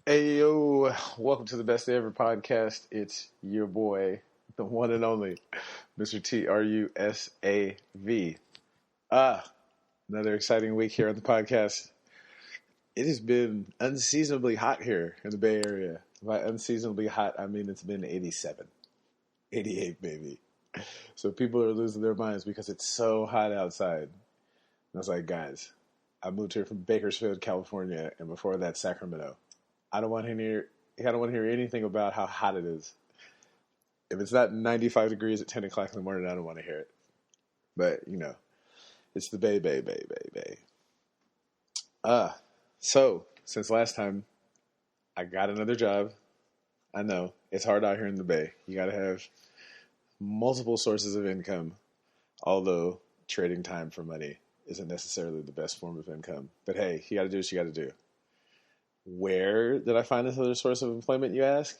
Hey yo, welcome to the Best Day Ever podcast. It's your boy, the one and only Mr. Trusav. Another exciting week here on the podcast. It has been unseasonably hot here in the Bay Area. By unseasonably hot, I mean it's been 87, 88 maybe. So people are losing their minds because it's so hot outside. And I was like, guys, I moved here from Bakersfield, California, and before that, Sacramento. I don't want to hear anything about how hot it is. If it's not 95 degrees at 10 o'clock in the morning, I don't want to hear it. But, it's the Bay. So, since last time, I got another job. I know, it's hard out here in the Bay. You got to have multiple sources of income, although trading time for money isn't necessarily the best form of income. But hey, you got to do what you got to do. Where did I find this other source of employment, you ask?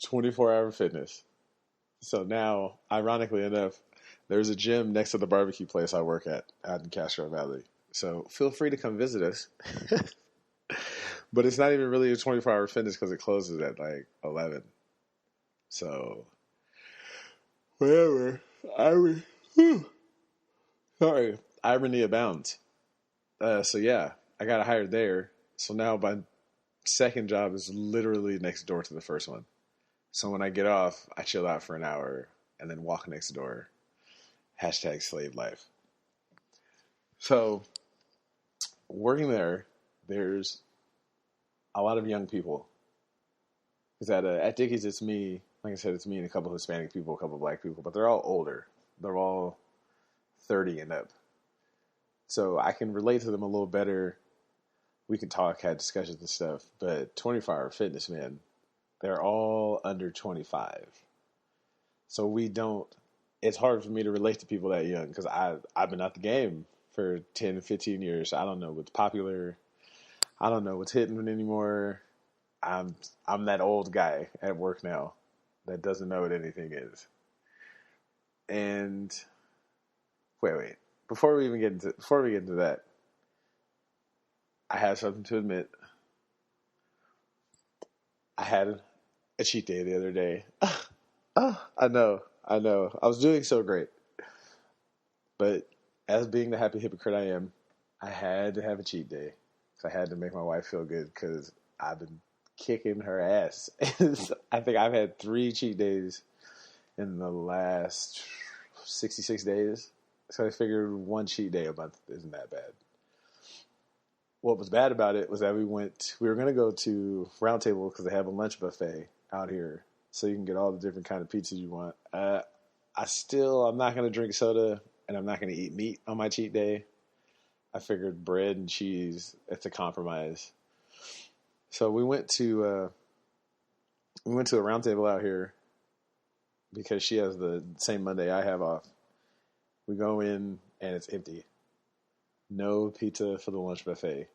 24-hour fitness. So now, ironically enough, there's a gym next to the barbecue place I work at out in Castro Valley. So feel free to come visit us. But it's not even really a 24-hour fitness because it closes at like 11. So, whatever. Irony abounds. So yeah. I got hired there. So now my second job is literally next door to the first one. So when I get off, I chill out for an hour and then walk next door. Hashtag slave life. So working there, there's a lot of young people. Because at Dickies, it's me. Like I said, it's me and a couple Hispanic people, a couple black people. But they're all older. They're all 30 and up. So I can relate to them a little better. We could talk, had discussions and stuff, but 24-hour fitness, man, they're all under 25. So it's hard for me to relate to people that young because I've been out the game for 10, 15 years. I don't know what's popular. I don't know what's hitting anymore. I'm that old guy at work now that doesn't know what anything is. And wait. Before we get into that, I have something to admit. I had a cheat day the other day. I know. I was doing so great. But as being the happy hypocrite I am, I had to have a cheat day. So I had to make my wife feel good because I've been kicking her ass. I think I've had 3 cheat days in the last 66 days. So I figured 1 cheat day a month isn't that bad. What was bad about it was that we were going to go to Round Table because they have a lunch buffet out here. So you can get all the different kind of pizzas you want. I'm not going to drink soda and I'm not going to eat meat on my cheat day. I figured bread and cheese, it's a compromise. So we went to a Round Table out here because she has the same Monday I have off. We go in and it's empty. No pizza for the lunch buffet.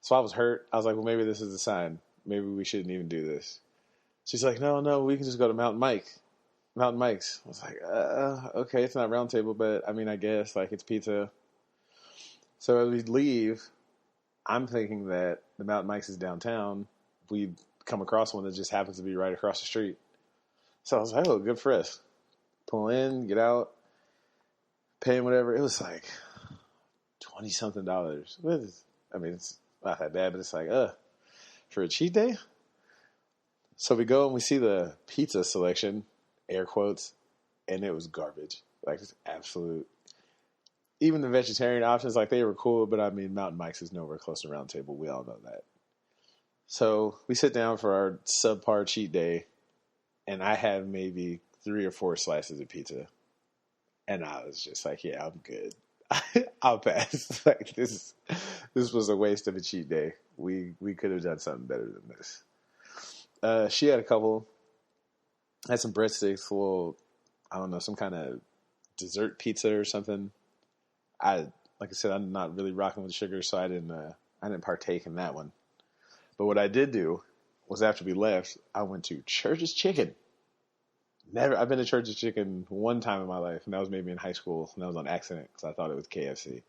So I was hurt. I was like, well, maybe this is a sign. Maybe we shouldn't even do this. She's like, no, we can just go to Mountain Mike's. I was like, okay, it's not Round Table, but I mean, I guess, like, it's pizza. So as we leave, I'm thinking that the Mountain Mike's is downtown. We come across one that just happens to be right across the street. So I was like, oh, good for us. Pull in, get out, paying whatever. It was like $20-something. I mean, it's not that bad, but it's like, for a cheat day? So we go and we see the pizza selection, air quotes, and it was garbage. Like, it's absolute. Even the vegetarian options, like, they were cool, but I mean, Mountain Mike's is nowhere close to Round Table. We all know that. So we sit down for our subpar cheat day, and I have maybe 3 or 4 slices of pizza. And I was just like, yeah, I'm good. I'll pass. Like, this was a waste of a cheat day. We could have done something better than this. She had a couple. Had some breadsticks, a little, I don't know, some kind of dessert pizza or something. Like I said, I'm not really rocking with sugar, so I didn't partake in that one. But what I did do was after we left, I went to Church's Chicken. I've been to Church's Chicken one time in my life, and that was maybe in high school, and that was on accident because I thought it was KFC.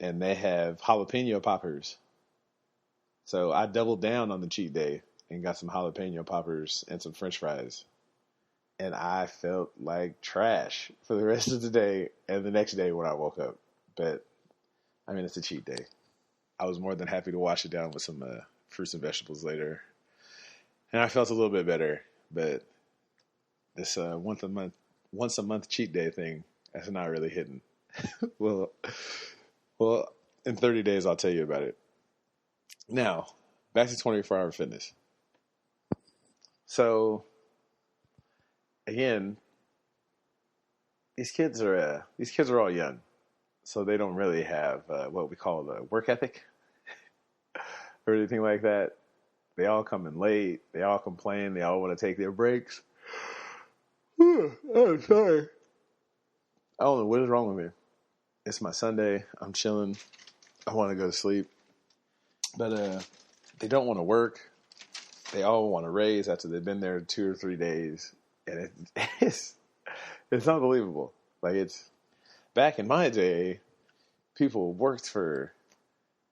And they have jalapeno poppers. So I doubled down on the cheat day and got some jalapeno poppers and some French fries. And I felt like trash for the rest of the day and the next day when I woke up. But I mean, it's a cheat day. I was more than happy to wash it down with some fruits and vegetables later, and I felt a little bit better. But this once a month cheat day thing, that's not really hitting. well, well, in 30 days I'll tell you about it. Now, back to 24-hour fitness. So, again, these kids are all young, so they don't really have what we call the work ethic or anything like that. They all come in late. They all complain. They all want to take their breaks. I'm sorry. I don't know what is wrong with me. It's my Sunday. I'm chilling. I want to go to sleep. But they don't want to work. They all want to raise after they've been there 2 or 3 days. And it's unbelievable. Like, it's back in my day, people worked for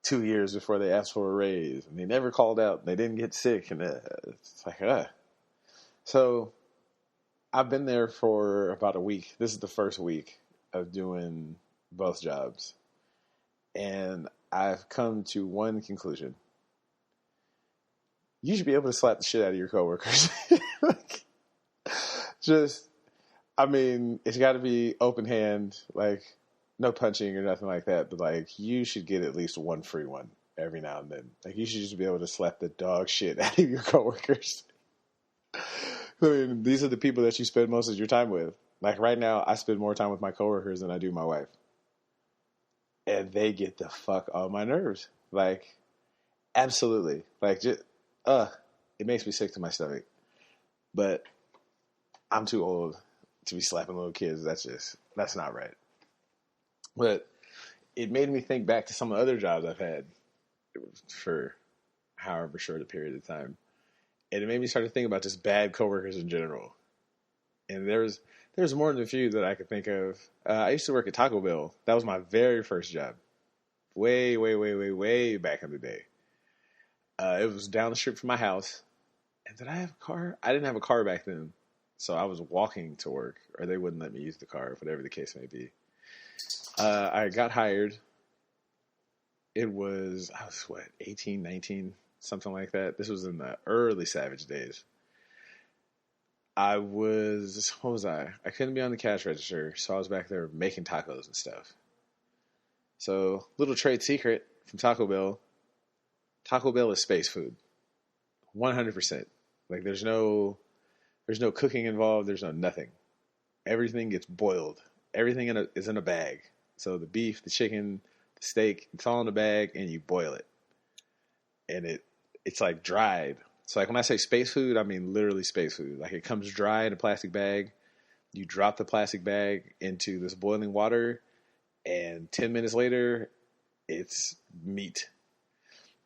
2 years before they asked for a raise, and they never called out. They didn't get sick, and it's like, So I've been there for about a week. This is the first week of doing both jobs, and I've come to one conclusion. You should be able to slap the shit out of your coworkers. Like, I mean, it's got to be open hand, like, no punching or nothing like that, but, like, you should get at least one free one every now and then. Like, you should just be able to slap the dog shit out of your coworkers. I mean, these are the people that you spend most of your time with. Like, right now, I spend more time with my coworkers than I do my wife. And they get the fuck on my nerves. Like, absolutely. Like, just, it makes me sick to my stomach. But I'm too old to be slapping little kids. That's not right. But it made me think back to some of the other jobs I've had for however short a period of time. And it made me start to think about just bad coworkers in general. And there's more than a few that I could think of. I used to work at Taco Bell. That was my very first job. Way, way, way, way, way back in the day. It was down the street from my house. And did I have a car? I didn't have a car back then. So I was walking to work, or they wouldn't let me use the car, whatever the case may be. I got hired. I was 18, 19, something like that. This was in the early Savage days. What was I? I couldn't be on the cash register, so I was back there making tacos and stuff. So, little trade secret from Taco Bell. Taco Bell is space food. 100%. Like, there's no cooking involved. There's no nothing. Everything gets boiled. Everything is in a bag. So the beef, the chicken, the steak, it's all in a bag, and you boil it. And it's like dried. So like when I say space food, I mean literally space food. Like it comes dry in a plastic bag. You drop the plastic bag into this boiling water, and 10 minutes later, it's meat.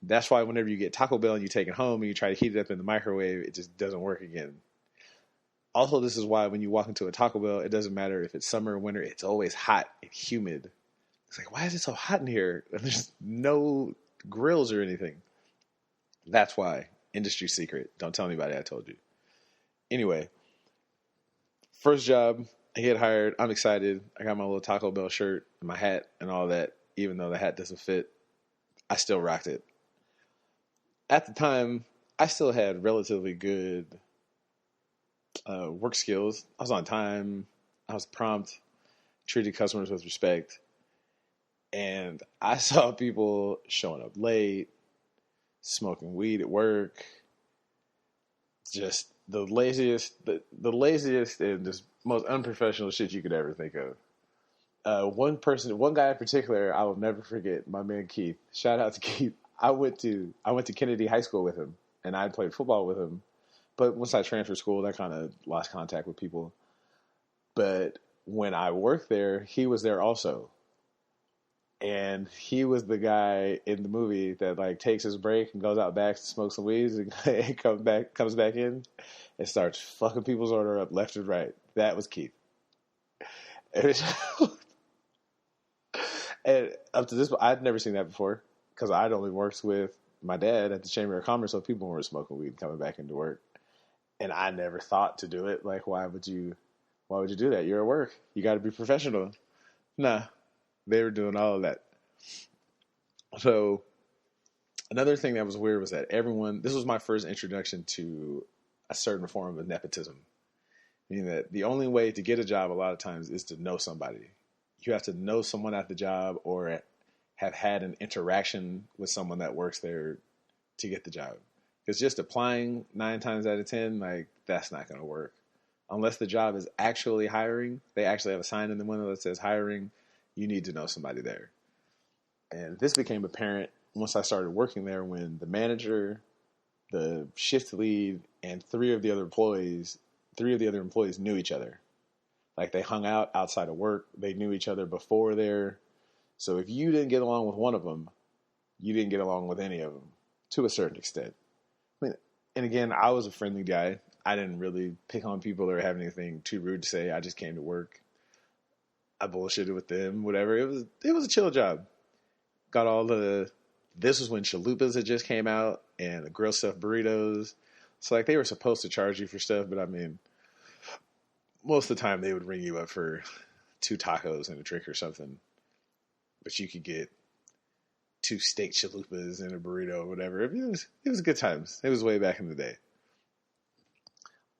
That's why whenever you get Taco Bell and you take it home and you try to heat it up in the microwave, it just doesn't work again. Also, this is why when you walk into a Taco Bell, it doesn't matter if it's summer or winter, it's always hot and humid. It's like, why is it so hot in here? There's no grills or anything. That's why. Industry secret. Don't tell anybody I told you. Anyway, first job, I get hired. I'm excited. I got my little Taco Bell shirt and my hat and all that. Even though the hat doesn't fit, I still rocked it. At the time, I still had relatively good work skills. I was on time. I was prompt. Treated customers with respect. And I saw people showing up late, smoking weed at work. Just the laziest and just most unprofessional shit you could ever think of. One guy in particular, I will never forget. My man Keith. Shout out to Keith. I went to Kennedy High School with him, and I played football with him. But once I transferred school, I kind of lost contact with people. But when I worked there, he was there also. And he was the guy in the movie that like takes his break and goes out back to smoke some weeds and comes back in and starts fucking people's order up left and right. That was Keith. And up to this point, I'd never seen that before because I'd only worked with my dad at the Chamber of Commerce, so people were smoking weed coming back into work. And I never thought to do it. Like, why would you do that? You're at work. You got to be professional. Nah, they were doing all of that. So another thing that was weird was that this was my first introduction to a certain form of nepotism. Meaning that the only way to get a job a lot of times is to know somebody. You have to know someone at the job or have had an interaction with someone that works there to get the job. Because just applying 9 times out of 10, like, that's not going to work. Unless the job is actually hiring, they actually have a sign in the window that says hiring, you need to know somebody there. And this became apparent once I started working there when the manager, the shift lead, and 3 of the other employees knew each other. Like, they hung out outside of work. They knew each other before there. So if you didn't get along with one of them, you didn't get along with any of them to a certain extent. I mean, and again, I was a friendly guy. I didn't really pick on people or have anything too rude to say. I just came to work. I bullshitted with them, whatever. It was a chill job. Got this was when chalupas had just came out and the grilled stuffed burritos. So, like, they were supposed to charge you for stuff, but I mean, most of the time they would ring you up for 2 tacos and a drink or something. But you could get 2 steak chalupas and a burrito or whatever. It was good times. It was way back in the day.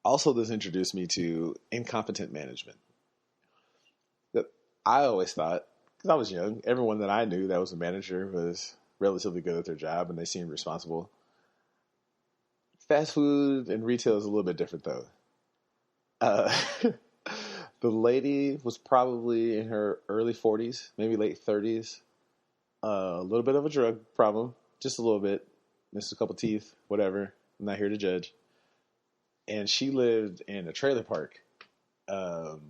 Also, this introduced me to incompetent management. That I always thought, because I was young, everyone that I knew that was a manager was relatively good at their job and they seemed responsible. Fast food and retail is a little bit different, though. The lady was probably in her early 40s, maybe late 30s. A little bit of a drug problem, just a little bit. Missed a couple teeth, whatever. I'm not here to judge. And she lived in a trailer park. The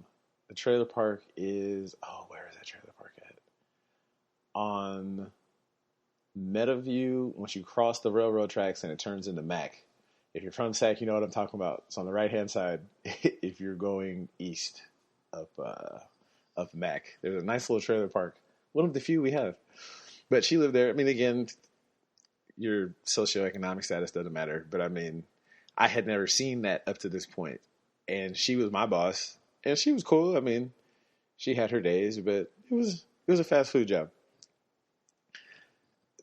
trailer park is... Oh, where is that trailer park at? On Meadowview, once you cross the railroad tracks and it turns into Mac. If you're from Sac, you know what I'm talking about. It's on the right-hand side if you're going east of Mac. There's a nice little trailer park. One of the few we have. But she lived there. I mean, again, your socioeconomic status doesn't matter. But, I mean, I had never seen that up to this point. And she was my boss. And she was cool. I mean, she had her days. But it was a fast food job.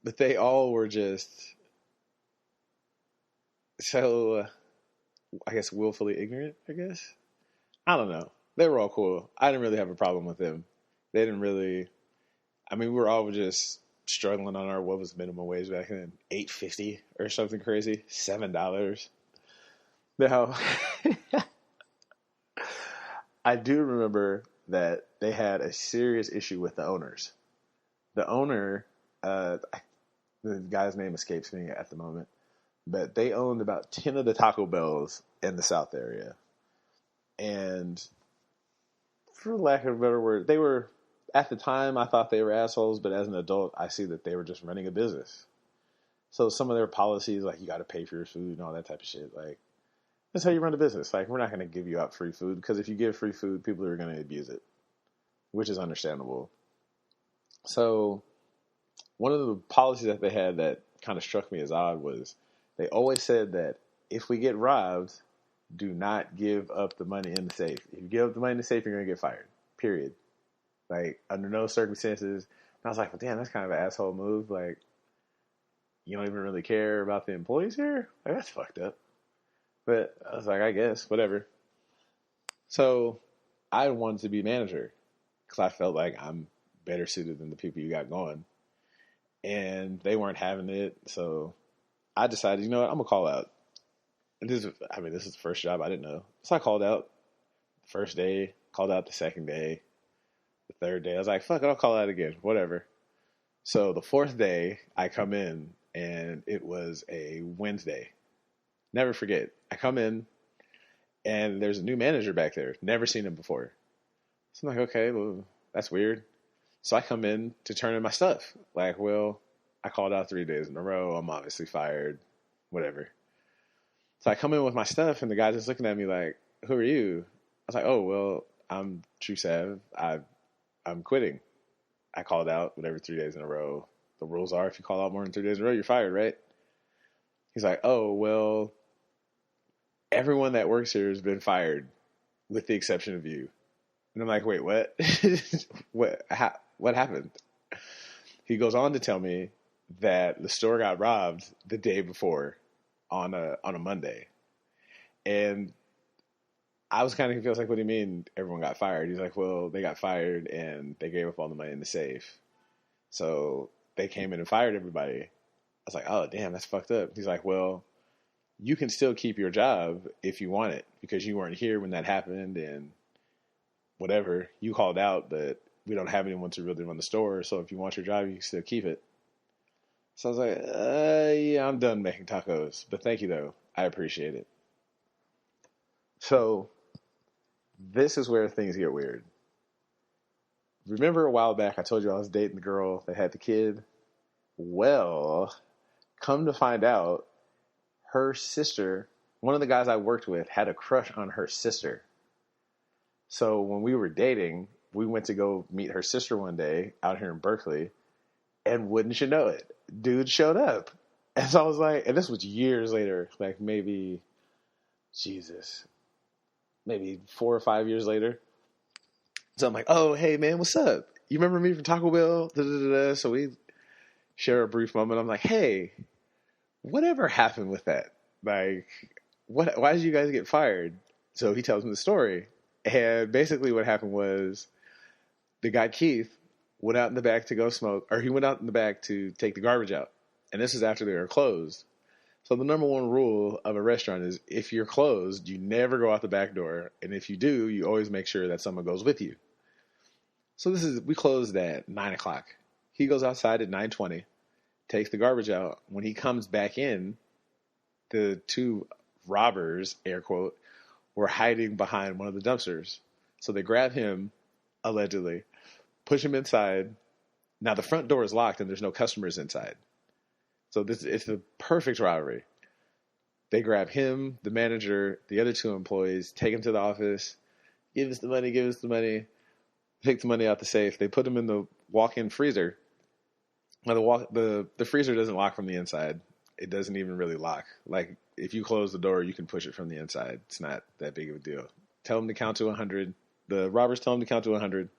But they all were just so, I guess, willfully ignorant, I guess. I don't know. They were all cool. I didn't really have a problem with them. They didn't really... I mean, we were all just struggling on our, what was minimum wage back then? $8.50 or something crazy. $7. Now, I do remember that they had a serious issue with the owners. The owner, the guy's name escapes me at the moment, but they owned about 10 of the Taco Bells in the South area. And for lack of a better word, they were, at the time, I thought they were assholes, but as an adult, I see that they were just running a business. So some of their policies, like, you got to pay for your food and all that type of shit, like, that's how you run a business. Like, we're not going to give you out free food, because if you give free food, people are going to abuse it, which is understandable. So one of the policies that they had that kind of struck me as odd was they always said that if we get robbed, do not give up the money in the safe. If you give up the money in the safe, you're going to get fired. Period. Like, under no circumstances. And I was like, well, damn, that's kind of an asshole move. Like, you don't even really care about the employees here? Like, that's fucked up. But I was like, I guess, whatever. So I wanted to be manager because I felt like I'm better suited than the people you got going. And they weren't having it. So I decided, you know what, I'm going to call out. And this is the first job I didn't know. So I called out the first day, called out the second day, the third day. I was like, fuck it, I'll call out again, whatever. So the fourth day, I come in, and it was a Wednesday. Never forget. I come in, and there's a new manager back there. Never seen him before. So I'm like, okay, well, that's weird. So I come in to turn in my stuff. Like, well, I called out 3 days in a row. I'm obviously fired, whatever. So I come in with my stuff, and the guy's just looking at me like, who are you? I was like, oh, well, I'm Tru Sav. I'm quitting. I called out whatever 3 days in a row. The rules are if you call out more than 3 days in a row, you're fired, right? He's like, oh, well, everyone that works here has been fired with the exception of you. And I'm like, wait, what? What happened? He goes on to tell me that the store got robbed the day before on a Monday. And I was kind of confused, like, what do you mean everyone got fired? He's like, well, they got fired and they gave up all the money in the safe. So they came in and fired everybody. I was like, oh, damn, that's fucked up. He's like, well, you can still keep your job if you want it because you weren't here when that happened and whatever. You called out, but we don't have anyone to really run the store. So if you want your job, you can still keep it. So I was like, yeah, I'm done making tacos. But thank you, though. I appreciate it. So this is where things get weird. Remember a while back I told you I was dating the girl that had the kid? Well, come to find out, her sister, one of the guys I worked with, had a crush on her sister. So when we were dating, we went to go meet her sister one day out here in Berkeley, and wouldn't you know it, dude showed up. And so I was like, and this was years later, like maybe 4 or 5 years later. So I'm like, oh, hey, man, what's up? You remember me from Taco Bell? Da-da-da-da. So we share a brief moment. I'm like, hey, whatever happened with that? Like, why did you guys get fired? So he tells me the story. And basically what happened was the guy, Keith, went out in the back to go smoke, or he went out in the back to take the garbage out. And this is after they were closed. So the number one rule of a restaurant is if you're closed, you never go out the back door. And if you do, you always make sure that someone goes with you. So we closed at 9 o'clock. He goes outside at 9:20, takes the garbage out. When he comes back in, the two robbers, air quote, were hiding behind one of the dumpsters. So they grab him, allegedly, push him inside. Now the front door is locked and there's no customers inside. So it's the perfect robbery. They grab him, the manager, the other two employees, take him to the office, give us the money, take the money out the safe. They put him in the walk-in freezer. Now the freezer doesn't lock from the inside. It doesn't even really lock. Like if you close the door, you can push it from the inside. It's not that big of a deal. Tell them to count to 100. The robbers tell them to count to 100,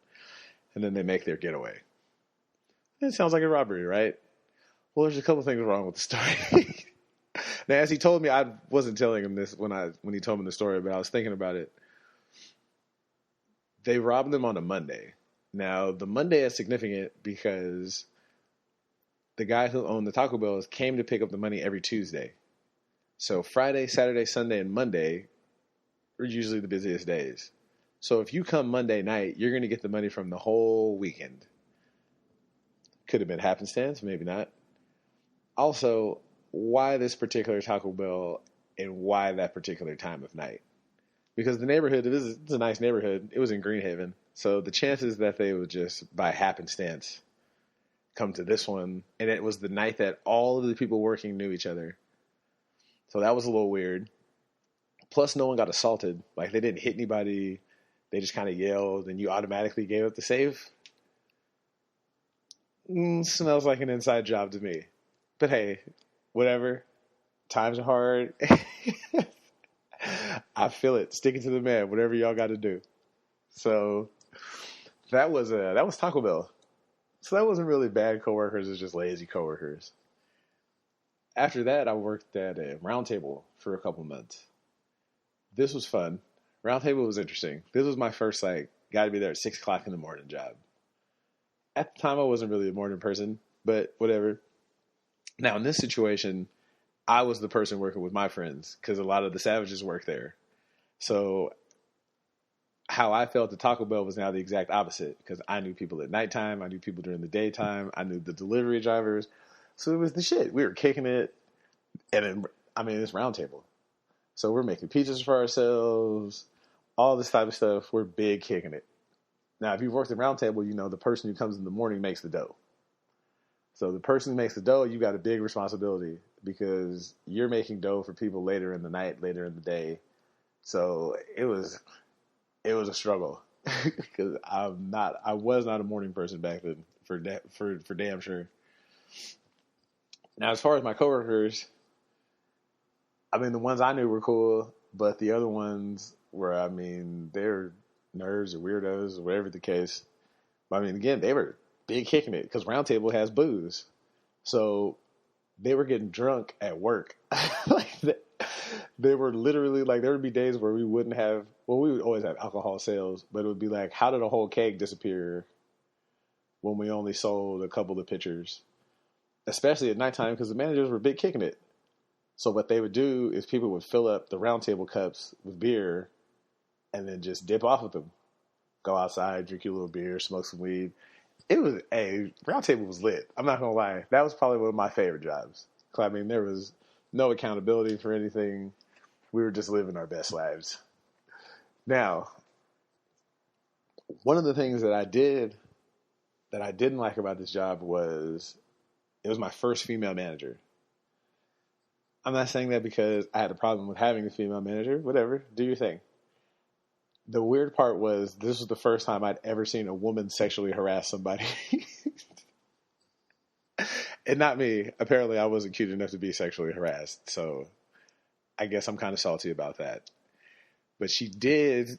and then they make their getaway. It sounds like a robbery, right? Well, there's a couple things wrong with the story. Now, as he told me, I wasn't telling him this when he told me the story, but I was thinking about it. They robbed them on a Monday. Now, the Monday is significant because the guy who owned the Taco Bells came to pick up the money every Tuesday. So Friday, Saturday, Sunday, and Monday are usually the busiest days. So if you come Monday night, you're going to get the money from the whole weekend. Could have been happenstance, maybe not. Also, why this particular Taco Bell and why that particular time of night? Because the neighborhood, it's a nice neighborhood. It was in Greenhaven. So the chances that they would just, by happenstance, come to this one, and it was the night that all of the people working knew each other. So that was a little weird. Plus, no one got assaulted. Like, they didn't hit anybody. They just kind of yelled, and you automatically gave up the safe. Smells like an inside job to me. But hey, whatever. Times are hard. I feel it. Sticking to the man. Whatever y'all got to do. So that was Taco Bell. So that wasn't really bad coworkers. It was just lazy coworkers. After that, I worked at a Round Table for a couple months. This was fun. Round Table was interesting. This was my first got to be there at 6 o'clock in the morning job. At the time, I wasn't really a morning person, but whatever. Now, in this situation, I was the person working with my friends because a lot of the savages work there. So how I felt at Taco Bell was now the exact opposite because I knew people at nighttime. I knew people during the daytime. I knew the delivery drivers. So it was the shit. We were kicking it. And it's Round Table. So we're making pizzas for ourselves, all this type of stuff. We're big kicking it. Now, if you've worked at Round Table, you know the person who comes in the morning makes the dough. So the person who makes the dough, you got a big responsibility because you're making dough for people later in the night, later in the day. So it was a struggle because I was not a morning person back then for damn sure. Now, as far as my coworkers, I mean, the ones I knew were cool, but the other ones were, I mean, they're nerds or weirdos or whatever the case. But I mean, again, they were big kicking it because Round Table has booze. So they were getting drunk at work. Like they were literally like, there would be days where we wouldn't have, well, we would always have alcohol sales, but it would be like, how did a whole keg disappear when we only sold a couple of pitchers? Especially at nighttime because the managers were big kicking it. So what they would do is people would fill up the Round Table cups with beer and then just dip off with them. Go outside, drink your little beer, smoke some weed. It was Round Table was lit. I'm not gonna lie. That was probably one of my favorite jobs. I mean, there was no accountability for anything. We were just living our best lives. Now, one of the things that I didn't like about this job was it was my first female manager. I'm not saying that because I had a problem with having a female manager. Whatever, do your thing. The weird part was this was the first time I'd ever seen a woman sexually harass somebody. And not me. Apparently I wasn't cute enough to be sexually harassed. So I guess I'm kind of salty about that. But she did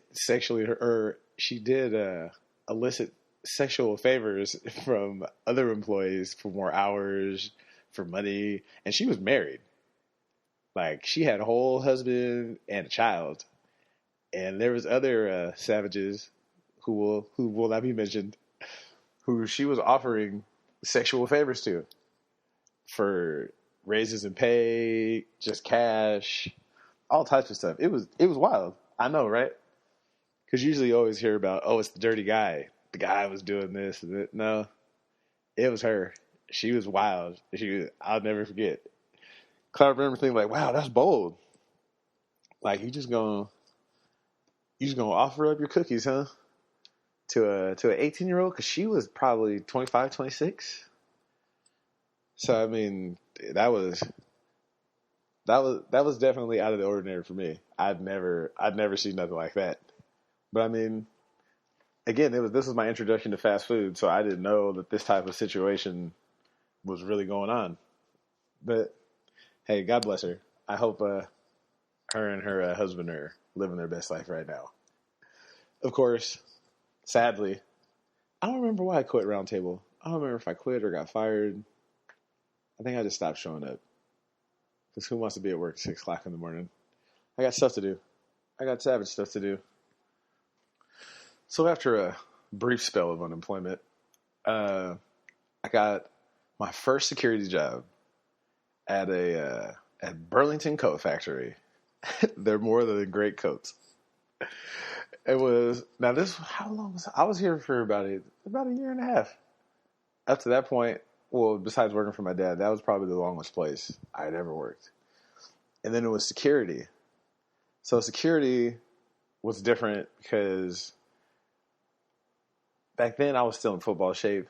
elicit sexual favors from other employees for more hours, for money. And she was married. Like, she had a whole husband and a child. And there was other savages who will not be mentioned, who she was offering sexual favors to for raises in pay, just cash, all types of stuff. It was wild. I know, right? Because usually you always hear about, oh, it's the dirty guy. The guy was doing this and that. No, it was her. She was wild. I'll never forget. Cause I remember thinking like, wow, that's bold. Like, you just gonna offer up your cookies, huh? To an 18-year-old? Because she was probably 25, 26. So, I mean, that was definitely out of the ordinary for me. I'd never seen nothing like that. But I mean, again, this was my introduction to fast food, so I didn't know that this type of situation was really going on. But hey, God bless her. I hope her and her husband are living their best life right now. Of course, sadly, I don't remember why I quit Round Table. I don't remember if I quit or got fired. I think I just stopped showing up. Because who wants to be at work at 6 o'clock in the morning? I got stuff to do. I got savage stuff to do. So after a brief spell of unemployment, I got my first security job at Burlington Coat Factory. They're more than great coats. It was, now this, how long was I was here for about a year and a half. Up to that point, well, besides working for my dad, that was probably the longest place I had ever worked. And then it was security. So security was different because back then I was still in football shape.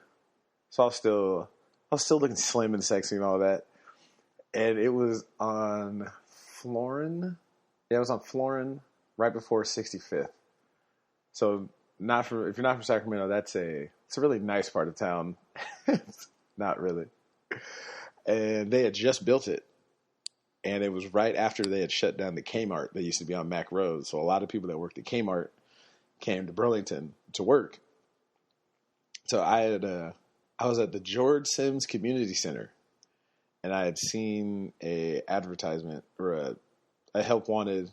So I was still looking slim and sexy and all that. And it was on Florin. Yeah, it was on Florin right before 65th. So if you're not from Sacramento, it's a really nice part of town. Not really. And they had just built it. And it was right after they had shut down the Kmart that used to be on Mack Road. So a lot of people that worked at Kmart came to Burlington to work. So I was at the George Sims Community Center. And I had seen a advertisement or a help wanted.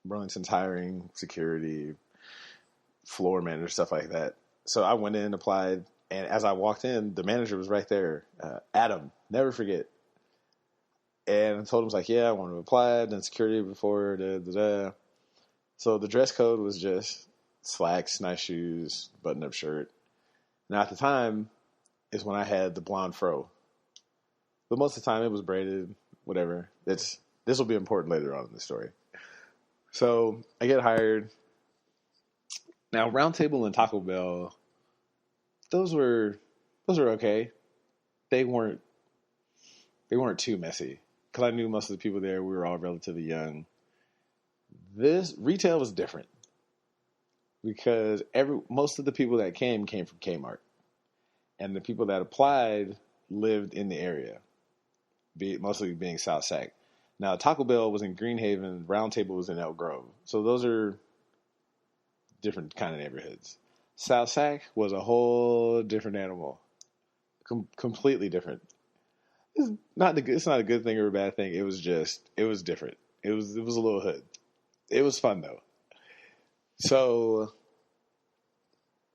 Burlington's hiring security, floor manager, stuff like that. So I went in, applied, and as I walked in, the manager was right there. Adam, never forget. And I told him, I was like, yeah, I want to apply. I've done security before. So the dress code was just slacks, nice shoes, button-up shirt. Now at the time is when I had the blonde fro. But most of the time it was braided, whatever. This will be important later on in the story. So I get hired. Now Round Table and Taco Bell, those were okay. They weren't too messy because I knew most of the people there. We were all relatively young. This retail was different because most of the people that came from Kmart, and the people that applied lived in the area, mostly being South Sac. Now, Taco Bell was in Greenhaven, Round Table was in Elk Grove. So those are different kind of neighborhoods. South Sac was a whole different animal, completely different. It's not a good thing or a bad thing. It was different. It was a little hood. It was fun though. So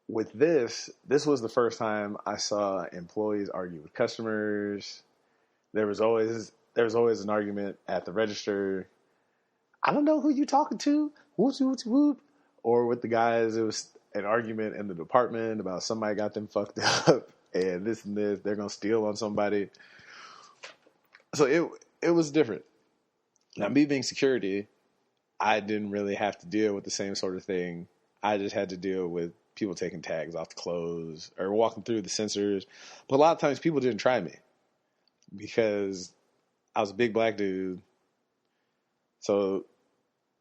with this was the first time I saw employees argue with customers. There was always an argument at the register. I don't know who you talking to. Whoop whoop whoop. Or with the guys, it was an argument in the department about somebody got them fucked up and this and this. They're gonna steal on somebody. So it was different. Now, me being security, I didn't really have to deal with the same sort of thing. I just had to deal with people taking tags off the clothes or walking through the sensors. But a lot of times people didn't try me because I was a big black dude. So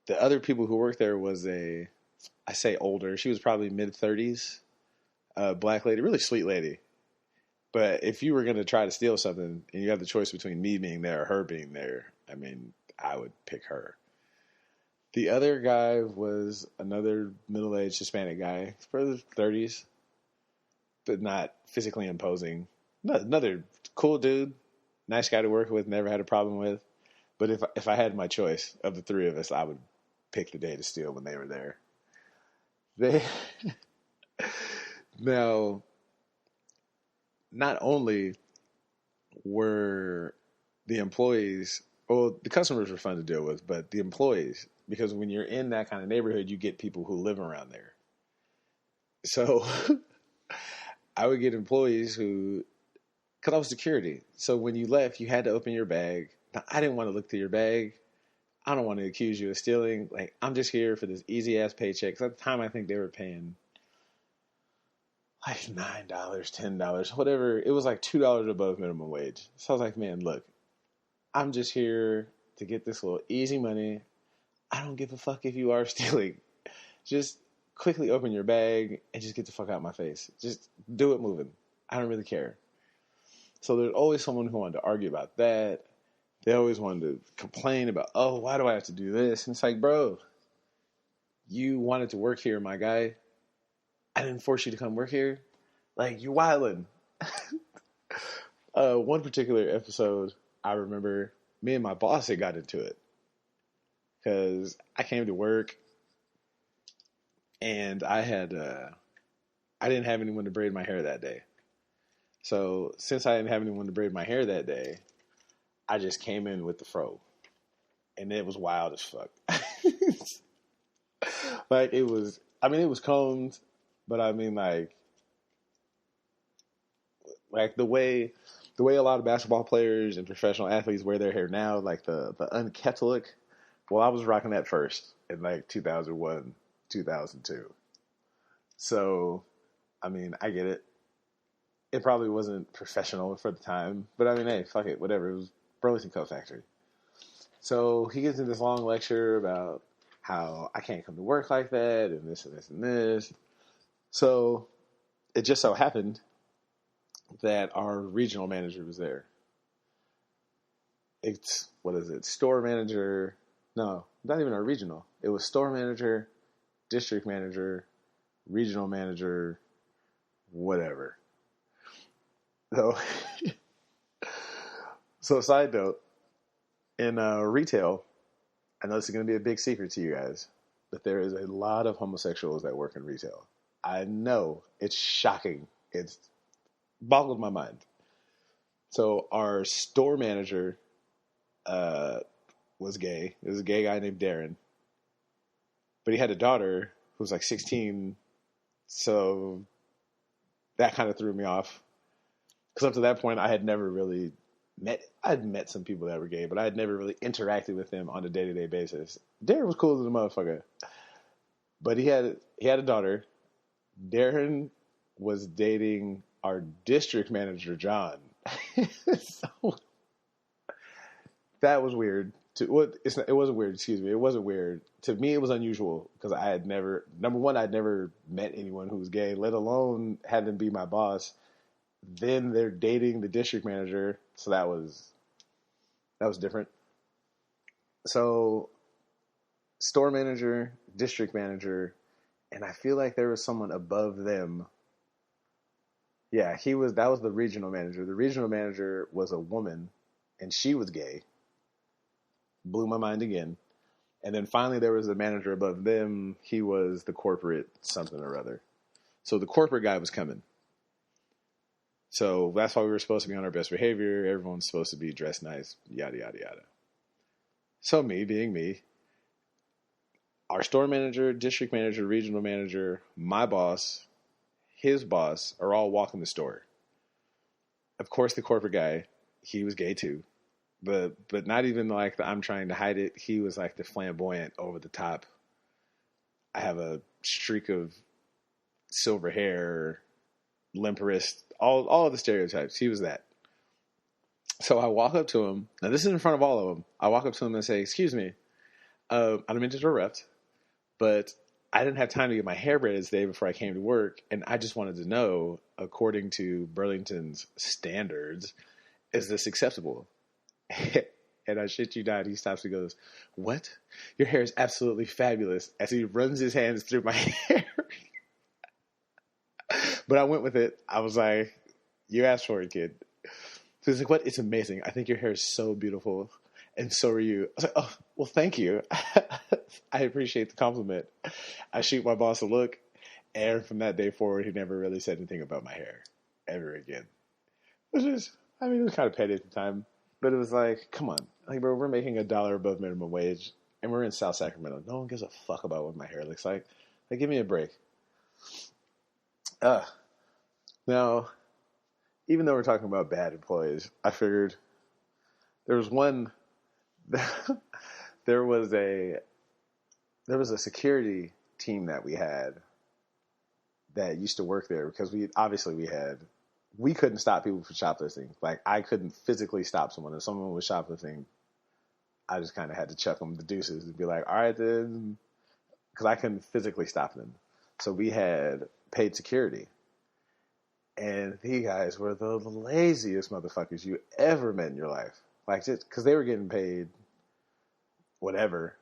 the other people who worked there was I say older, she was probably mid-30s, black lady, really sweet lady. But if you were going to try to steal something and you had the choice between me being there or her being there, I mean, I would pick her. The other guy was another middle-aged Hispanic guy, probably 30s, but not physically imposing. Another cool dude, nice guy to work with, never had a problem with. But if I had my choice of the three of us, I would pick the day to steal when they were there. Now, not only were the employees, well, the customers were fun to deal with, but the employees, because when you're in that kind of neighborhood, you get people who live around there. So I would get employees who, because I was security. So when you left, you had to open your bag. Now, I didn't want to look through your bag. I don't want to accuse you of stealing. Like, I'm just here for this easy ass paycheck. Because at the time, I think they were paying like $9, $10, whatever. It was like $2 above minimum wage. So I was like, man, look, I'm just here to get this little easy money. I don't give a fuck if you are stealing. Just quickly open your bag and just get the fuck out of my face. Just do it moving. I don't really care. So there's always someone who wanted to argue about that. They always wanted to complain about, oh, why do I have to do this? And it's like, bro, you wanted to work here, my guy. I didn't force you to come work here. Like, you're wildin'. One particular episode, I remember me and my boss had got into it. Because I came to work and I didn't have anyone to braid my hair that day. So since I didn't have anyone to braid my hair that day, I just came in with the fro. And it was wild as fuck. Like, it was combed. But I mean, like the way a lot of basketball players and professional athletes wear their hair now, like the unkept look. Well, I was rocking that first in like 2001, 2002. So, I mean, I get it. It probably wasn't professional for the time, but I mean, hey, fuck it, whatever. It was Burlington Coat Factory. So he gets into this long lecture about how I can't come to work like that, and this and this and this. So it just so happened that our regional manager was there. Store manager. No, not even our regional. It was store manager, district manager, regional manager, whatever. So side note, in retail, I know this is going to be a big secret to you guys, but there is a lot of homosexuals that work in retail. I know, it's shocking. It's boggled my mind. So our store manager was gay. It was a gay guy named Darren. But he had a daughter who was like 16. So that kind of threw me off. Because up to that point, I had never really I'd met some people that were gay, but I had never really interacted with them on a day-to-day basis. Darren was cool as a motherfucker. But he had a daughter. Darren was dating our district manager, John. So that was weird. It wasn't weird, excuse me. It wasn't weird. To me, it was unusual because I'd never met anyone who was gay, let alone had them be my boss. Then they're dating the district manager. So that was different. So, store manager, district manager, and I feel like there was someone above them. Yeah, that was the regional manager. The regional manager was a woman and she was gay. Blew my mind again. And then finally there was a manager above them. He was the corporate something or other. So the corporate guy was coming. So that's why we were supposed to be on our best behavior. Everyone's supposed to be dressed nice, yada, yada, yada. So me, being me, our store manager, district manager, regional manager, my boss, his boss are all walking the store. Of course, the corporate guy, he was gay too. But not even like I'm trying to hide it. He was like the flamboyant, over the top. I have a streak of silver hair, limp wrist, all of the stereotypes. He was that. So I walk up to him. Now this is in front of all of them. I walk up to him and say, "Excuse me, I don't mean to interrupt, but I didn't have time to get my hair braided today before I came to work, and I just wanted to know, according to Burlington's standards, is this acceptable?" And I shit you not, he stops and goes, "What? Your hair is absolutely fabulous," as he runs his hands through my hair. But I went with it. I was like, "You asked for it, kid." So he's like, "What? It's amazing. I think your hair is so beautiful. And so are you." I was like, "Oh, well, thank you." I appreciate the compliment. I shoot my boss a look. And from that day forward, he never really said anything about my hair ever again. Which is, I mean, it was kind of petty at the time. But it was like, come on. Like, bro, we're making $1 above minimum wage. And we're in South Sacramento. No one gives a fuck about what my hair looks like. Like, give me a break. Now, even though we're talking about bad employees, I figured there was one... there was a security team that we had that used to work there because we couldn't stop people from shoplifting. Like, I couldn't physically stop someone. If someone was shoplifting, I just kind of had to chuck them the deuces and be like, all right then, because I couldn't physically stop them. So we had paid security. And these guys were the laziest motherfuckers you ever met in your life. Like, just because they were getting paid whatever.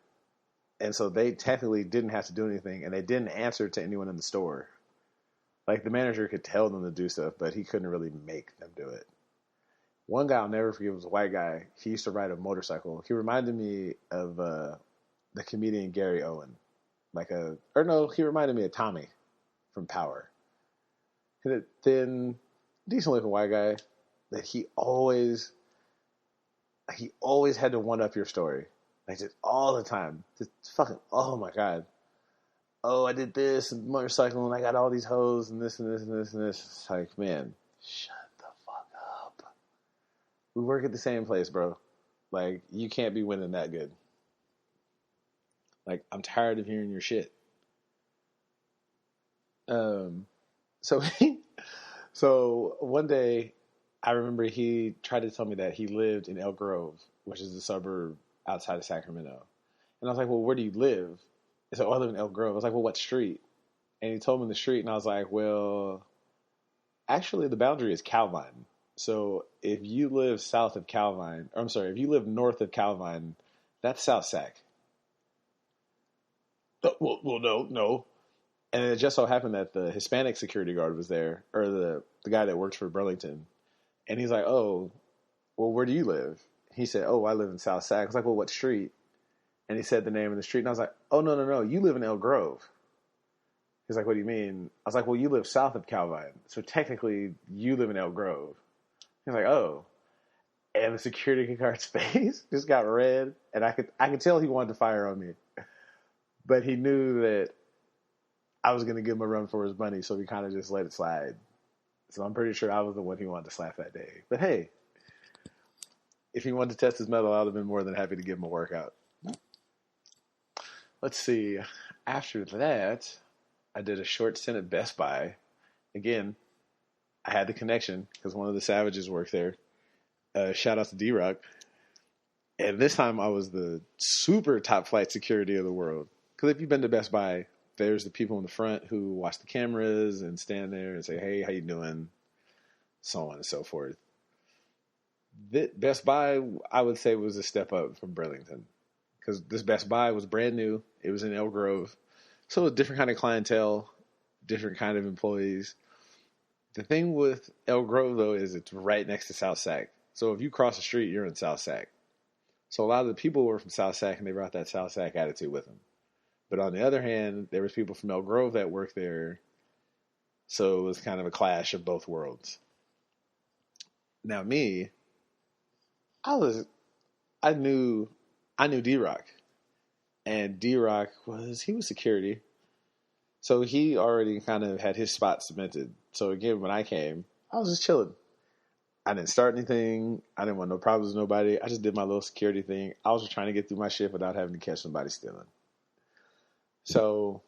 And so they technically didn't have to do anything, and they didn't answer to anyone in the store. Like, the manager could tell them to do stuff, but he couldn't really make them do it. One guy I'll never forget was a white guy. He used to ride a motorcycle. He reminded me of the comedian Gary Owen. He reminded me of Tommy from Power. A thin, decent-looking white guy that he always had to one-up your story. Like, just all the time. Just fucking, oh my God. Oh, I did this and motorcycle and I got all these hoes and this and this and this and this. It's like, man, shut the fuck up. We work at the same place, bro. Like, you can't be winning that good. Like, I'm tired of hearing your shit. So one day I remember he tried to tell me that he lived in Elk Grove, which is a suburb outside of Sacramento. And I was like, well, where do you live? He said, oh, I live in Elk Grove. I was like, well, what street? And he told me the street, and I was like, well, actually the boundary is Calvine. So if you live if you live north of Calvine, that's South Sac. Well, no. And it just so happened that the Hispanic security guard was there, or the guy that works for Burlington. And he's like, oh, well, where do you live? He said, oh, I live in South Sac. I was like, well, what street? And he said the name of the street. And I was like, oh, no. You live in Elk Grove. He's like, what do you mean? I was like, well, you live south of Calvine. So technically, you live in Elk Grove. He's like, oh. And the security guard's face just got red. And I could tell he wanted to fire on me. But he knew that I was going to give him a run for his money. So he kind of just let it slide. So I'm pretty sure I was the one he wanted to slap that day. But hey, if he wanted to test his mettle, I would have been more than happy to give him a workout. Let's see. After that, I did a short stint at Best Buy. Again, I had the connection because one of the Savages worked there. Shout out to D-Rock. And this time I was the super top flight security of the world. Because if you've been to Best Buy, there's the people in the front who watch the cameras and stand there and say, hey, how you doing? So on and so forth. Best Buy, I would say, was a step up from Burlington. because this Best Buy was brand new. It was in Elk Grove. So a different kind of clientele, different kind of employees. The thing with Elk Grove, though, is it's right next to South Sac. So if you cross the street, you're in South Sac. So a lot of the people were from South Sac, and they brought that South Sac attitude with them. But on the other hand, there was people from Elk Grove that worked there. So it was kind of a clash of both worlds. Now me, I knew D-Rock. And D-Rock he was security. So he already kind of had his spot cemented. So again, when I came, I was just chilling. I didn't start anything. I didn't want no problems with nobody. I just did my little security thing. I was just trying to get through my shift without having to catch somebody stealing. So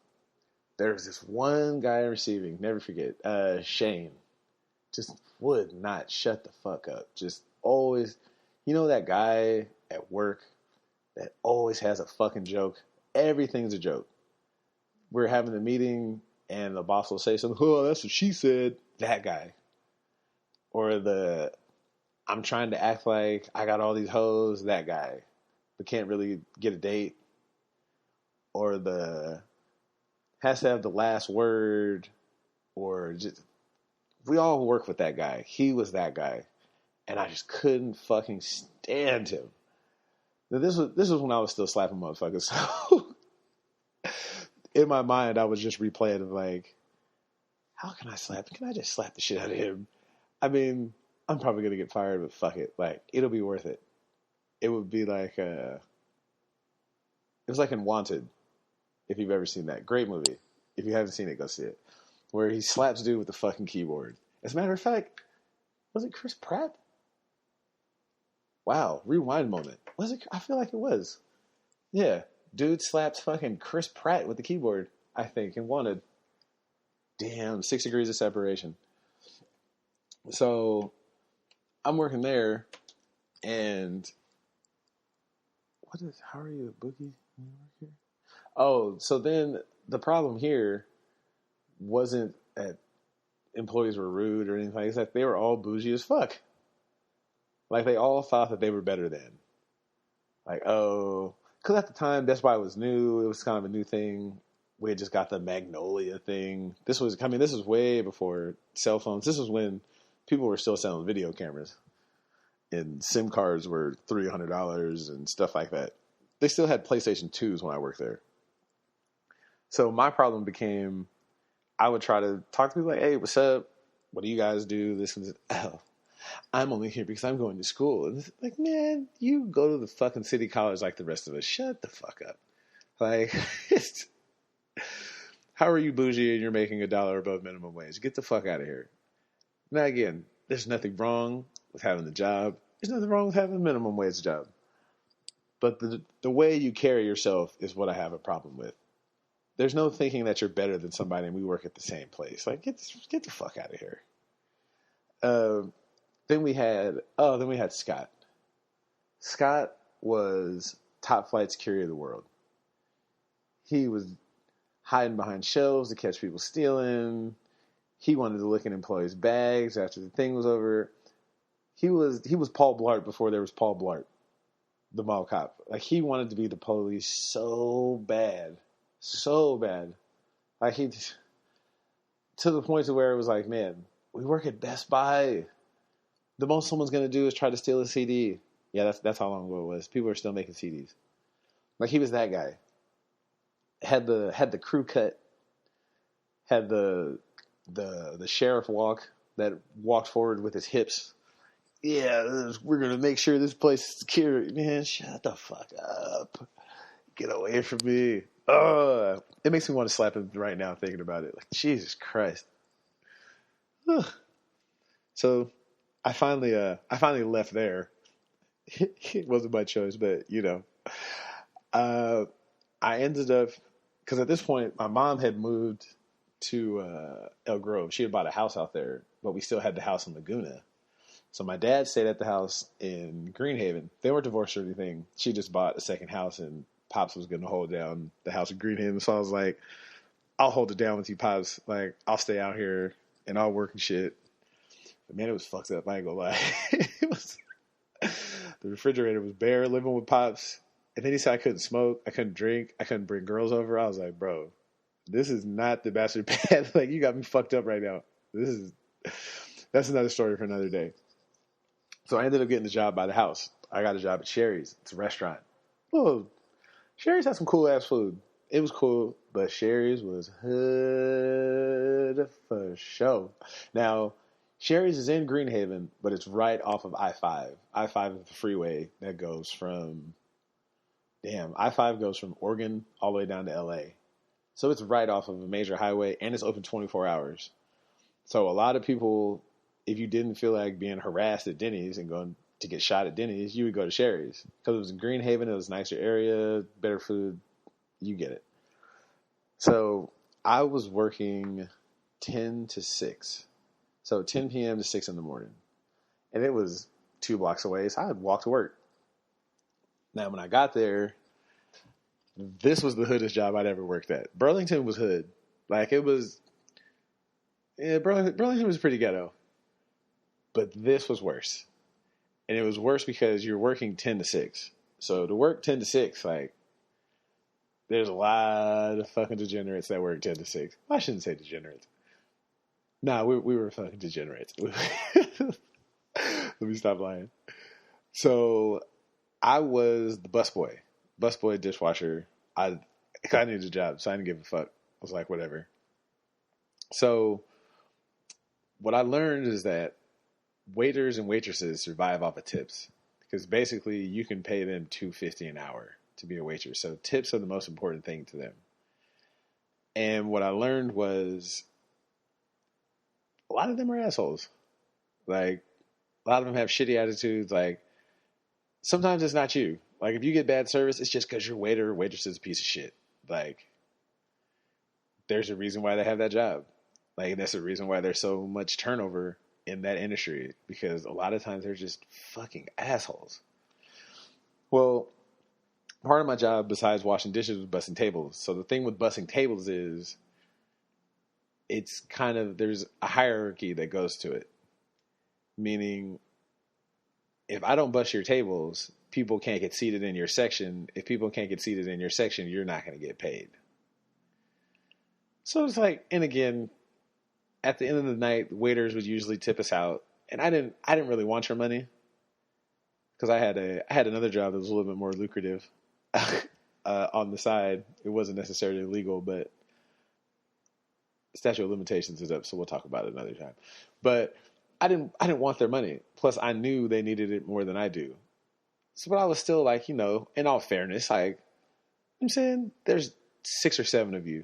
there was this one guy receiving, never forget, Shane. Just would not shut the fuck up. Just always, that guy at work that always has a fucking joke. Everything's a joke. We're having a meeting and the boss will say something, oh, that's what she said. That guy. Or I'm trying to act like I got all these hoes, that guy. But can't really get a date. Or has to have the last word. Or just, we all work with that guy. He was that guy. And I just couldn't fucking stand him. Now, this was when I was still slapping motherfuckers. So in my mind, I was just replaying of like, how can I slap? Can I just slap the shit out of him? I mean, I'm probably going to get fired, but fuck it. Like, it'll be worth it. It would be like, it was like in Wanted, if you've ever seen that. Great movie. If you haven't seen it, go see it. Where he slaps dude with the fucking keyboard. As a matter of fact, was it Chris Pratt? Wow, rewind moment. Was it? I feel like it was. Yeah, dude slaps fucking Chris Pratt with the keyboard, I think, and Wanted. Damn, 6 degrees of separation. So, I'm working there, and how are you, Boogie? Oh, so then the problem here wasn't that employees were rude or anything like that. They were all bougie as fuck. Like, they all thought that they were better than. Like, oh, because at the time, Best Buy was new. It was kind of a new thing. We had just got the Magnolia thing. This was way before cell phones. This was when people were still selling video cameras. And SIM cards were $300 and stuff like that. They still had PlayStation 2s when I worked there. So my problem became, I would try to talk to people like, hey, what's up? What do you guys do? This and this. Oh, I'm only here because I'm going to school. And it's like, man, you go to the fucking city college like the rest of us. Shut the fuck up. Like, how are you bougie and you're making $1 above minimum wage? Get the fuck out of here. Now, again, there's nothing wrong with having the job. There's nothing wrong with having a minimum wage job. But the way you carry yourself is what I have a problem with. There's no thinking that you're better than somebody and we work at the same place. Like, get the fuck out of here. Then we had Scott. Scott was top flight security of the world. He was hiding behind shelves to catch people stealing. He wanted to look in employees' bags after the thing was over. He was Paul Blart before there was Paul Blart, the mall cop. Like, he wanted to be the police so bad. So bad. Like, to the point to where it was like, man, we work at Best Buy. The most someone's going to do is try to steal a CD. Yeah, that's how long ago it was. People are still making CDs. Like, he was that guy. Had the crew cut. Had the sheriff walk that walked forward with his hips. Yeah, we're going to make sure this place is secure. Man, shut the fuck up. Get away from me. It makes me want to slap him right now thinking about it. Like, Jesus Christ. So I finally left there. It wasn't my choice, but I ended up, because at this point my mom had moved to Elk Grove. She had bought a house out there, but we still had the house in Laguna. So my dad stayed at the house in Greenhaven. They weren't divorced or anything. She just bought a second house, and Pops was going to hold down the house in Greenhaven. So I was like, I'll hold it down with you, Pops. Like, I'll stay out here and I'll work and shit. But man, it was fucked up. I ain't gonna lie. The refrigerator was bare living with Pops. And then he said I couldn't smoke, I couldn't drink, I couldn't bring girls over. I was like, bro, this is not the bachelor pad. Like, you got me fucked up right now. That's another story for another day. So I ended up getting a job by the house. I got a job at Sherry's. It's a restaurant. Well, Sherry's had some cool ass food. It was cool, but Sherry's was hood for sure. Now, Sherry's is in Greenhaven, but it's right off of I-5. I-5 is the freeway that goes from, I-5 goes from Oregon all the way down to LA. So it's right off of a major highway, and it's open 24 hours. So a lot of people, if you didn't feel like being harassed at Denny's and going to get shot at Denny's, you would go to Sherry's. Because it was in Greenhaven, it was a nicer area, better food, you get it. So I was working 10 to 6. So 10 p.m. to 6 in the morning. And it was 2 blocks away, so I would walk to work. Now, when I got there, this was the hoodest job I'd ever worked at. Burlington was hood. Like, it was... Yeah, Burlington was pretty ghetto. But this was worse. And it was worse because you're working 10 to 6. So to work 10 to 6, like, there's a lot of fucking degenerates that work 10 to 6. I shouldn't say degenerates. Nah, we were fucking degenerates. Let me stop lying. So I was the busboy, dishwasher. I needed a job, so I didn't give a fuck. I was like, whatever. So what I learned is that waiters and waitresses survive off of tips, because basically you can pay them $2.50 an hour to be a waitress. So tips are the most important thing to them. And what I learned was a lot of them are assholes. Like, a lot of them have shitty attitudes. Like, sometimes it's not you. Like, if you get bad service, it's just because your waiter or waitress is a piece of shit. Like, there's a reason why they have that job. Like, that's the reason why there's so much turnover in that industry, because a lot of times they're just fucking assholes. Well, part of my job besides washing dishes was bussing tables. So the thing with bussing tables is it's kind of, there's a hierarchy that goes to it. Meaning, if I don't bust your tables, people can't get seated in your section. If people can't get seated in your section, you're not going to get paid. So it's like, and again, at the end of the night, waiters would usually tip us out, and I didn't really want your money, because I had another job that was a little bit more lucrative on the side. It wasn't necessarily legal, but statute of limitations is up, so we'll talk about it another time. But I didn't want their money. Plus, I knew they needed it more than I do. So, but I was still like, in all fairness, like, I'm saying there's 6 or 7 of you.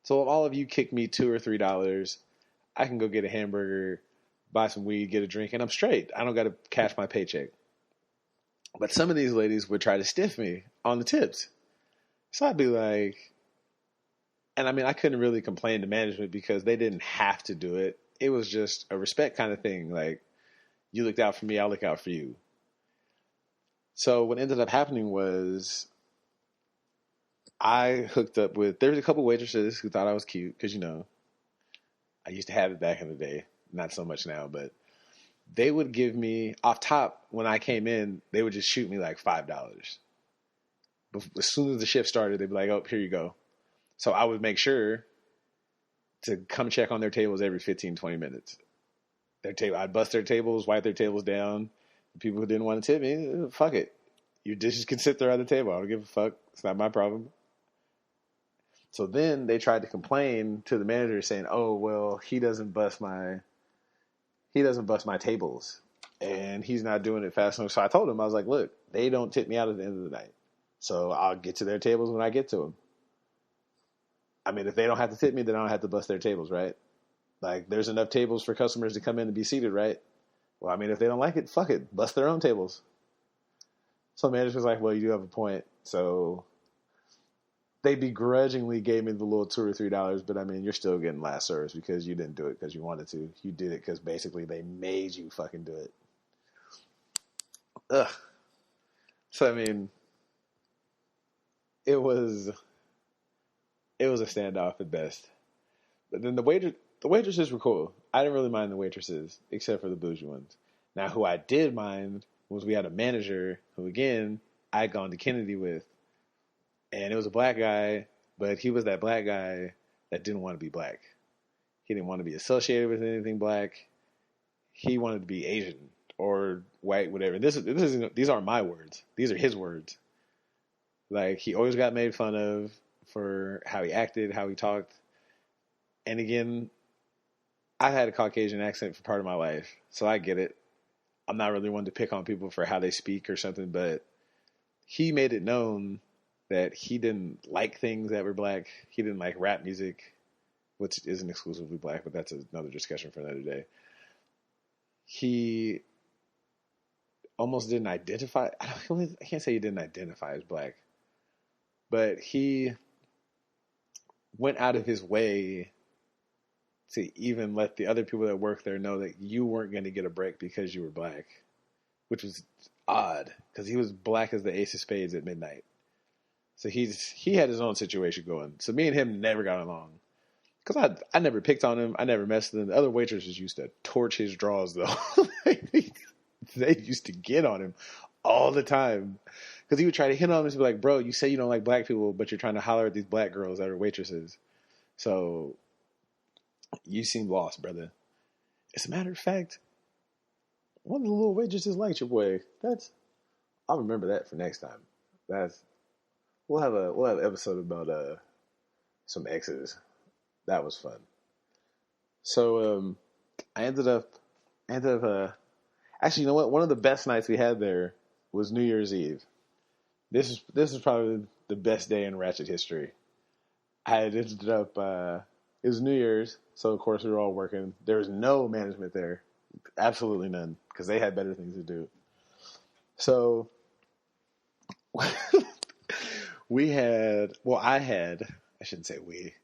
So if all of you kick me $2 or $3, I can go get a hamburger, buy some weed, get a drink, and I'm straight. I don't got to cash my paycheck. But some of these ladies would try to stiff me on the tips. So I'd be like, and I mean, I couldn't really complain to management because they didn't have to do it. It was just a respect kind of thing. Like, you looked out for me, I'll look out for you. So what ended up happening was I hooked up with, there was a couple waitresses who thought I was cute because, I used to have it back in the day. Not so much now, but they would give me, off top, when I came in, they would just shoot me like $5. But as soon as the shift started, they'd be like, oh, here you go. So I would make sure to come check on their tables every 15, 20 minutes. I'd bust their tables, wipe their tables down. The people who didn't want to tip me, fuck it. Your dishes can sit there on the table. I don't give a fuck. It's not my problem. So then they tried to complain to the manager saying, oh, well, he doesn't bust my tables, and he's not doing it fast enough. So I told him, I was like, look, they don't tip me out at the end of the night. So I'll get to their tables when I get to them. I mean, if they don't have to tip me, then I don't have to bust their tables, right? Like, there's enough tables for customers to come in and be seated, right? Well, I mean, if they don't like it, fuck it. Bust their own tables. So the manager was like, well, you do have a point. So they begrudgingly gave me the little $2 or $3, but I mean, you're still getting last service because you didn't do it because you wanted to. You did it because basically they made you fucking do it. Ugh. So I mean, it was a standoff at best. But then the waitresses were cool. I didn't really mind the waitresses except for the bougie ones. Now, who I did mind was we had a manager who, again, I had gone to Kennedy with, and it was a black guy, but he was that black guy that didn't want to be black. He didn't want to be associated with anything black. He wanted to be Asian or white, whatever. These aren't my words. These are his words. Like, he always got made fun of for how he acted, how he talked. And again, I had a Caucasian accent for part of my life, so I get it. I'm not really one to pick on people for how they speak or something, but he made it known that he didn't like things that were black. He didn't like rap music, which isn't exclusively black, but that's another discussion for another day. He almost didn't identify. I can't say he didn't identify as black, but he went out of his way to even let the other people that work there know that you weren't going to get a break because you were black, which was odd because he was black as the ace of spades at midnight. So he had his own situation going. So me and him never got along because I never picked on him. I never messed with him. The other waitresses used to torch his drawers though. They used to get on him all the time because he would try to hit on him and be like, bro, you say you don't like black people, but you're trying to holler at these black girls that are waitresses. So you seem lost, brother. As a matter of fact, one of the little waitresses liked your boy. I'll remember that for next time. We'll have an episode about some exes. That was fun. So I ended up actually, you know what? One of the best nights we had there was New Year's Eve. This is probably the best day in Ratchet history. I had ended up it was New Year's, so of course we were all working. There was no management there. Absolutely none, because they had better things to do. So I shouldn't say we.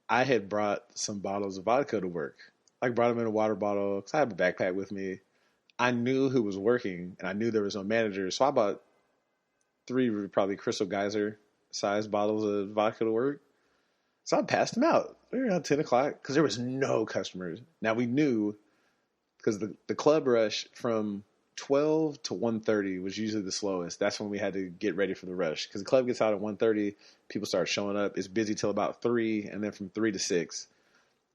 I had brought some bottles of vodka to work. I brought them in a water bottle because I have a backpack with me. I knew who was working, and I knew there was no manager, so I bought 3 probably Crystal Geyser sized bottles of vodka to work. So I passed them out. We were around 10 o'clock because there was no customers. Now we knew because the club rush from 12 to 1:30 was usually the slowest. That's when we had to get ready for the rush because the club gets out at 1:30. People start showing up. It's busy till about 3, and then from 3 to 6,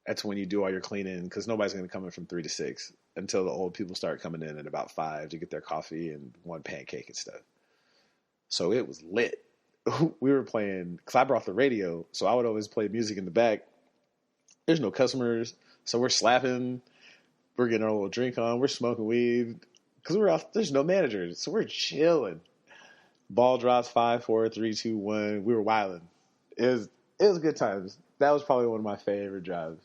that's when you do all your cleaning because nobody's going to come in from 3 to 6 until the old people start coming in at about 5 to get their coffee and one pancake and stuff. So it was lit. We were playing because I brought the radio, so I would always play music in the back. There's no customers, so we're slapping. We're getting our little drink on. We're smoking weed because we're off. There's no managers, so we're chilling. Ball drops 5, 4, 3, 2, 1. We were wilding. It was good times. That was probably one of my favorite jobs.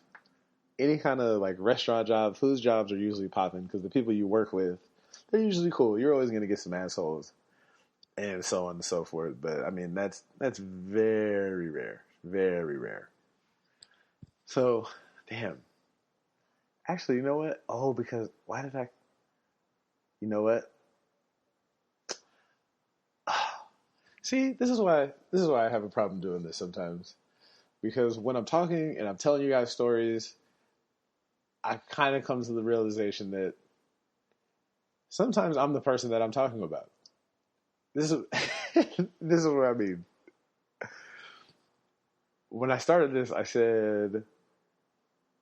Any kind of like restaurant job, food jobs are usually popping because the people you work with, they're usually cool. You're always going to get some assholes and so on and so forth. But I mean, that's very rare, very rare. So, damn. Actually, you know what? Oh, because why did I? You know what? See, this is why I have a problem doing this sometimes. Because when I'm talking and I'm telling you guys stories, I kind of come to the realization that sometimes I'm the person that I'm talking about. This is this is what I mean. When I started this, I said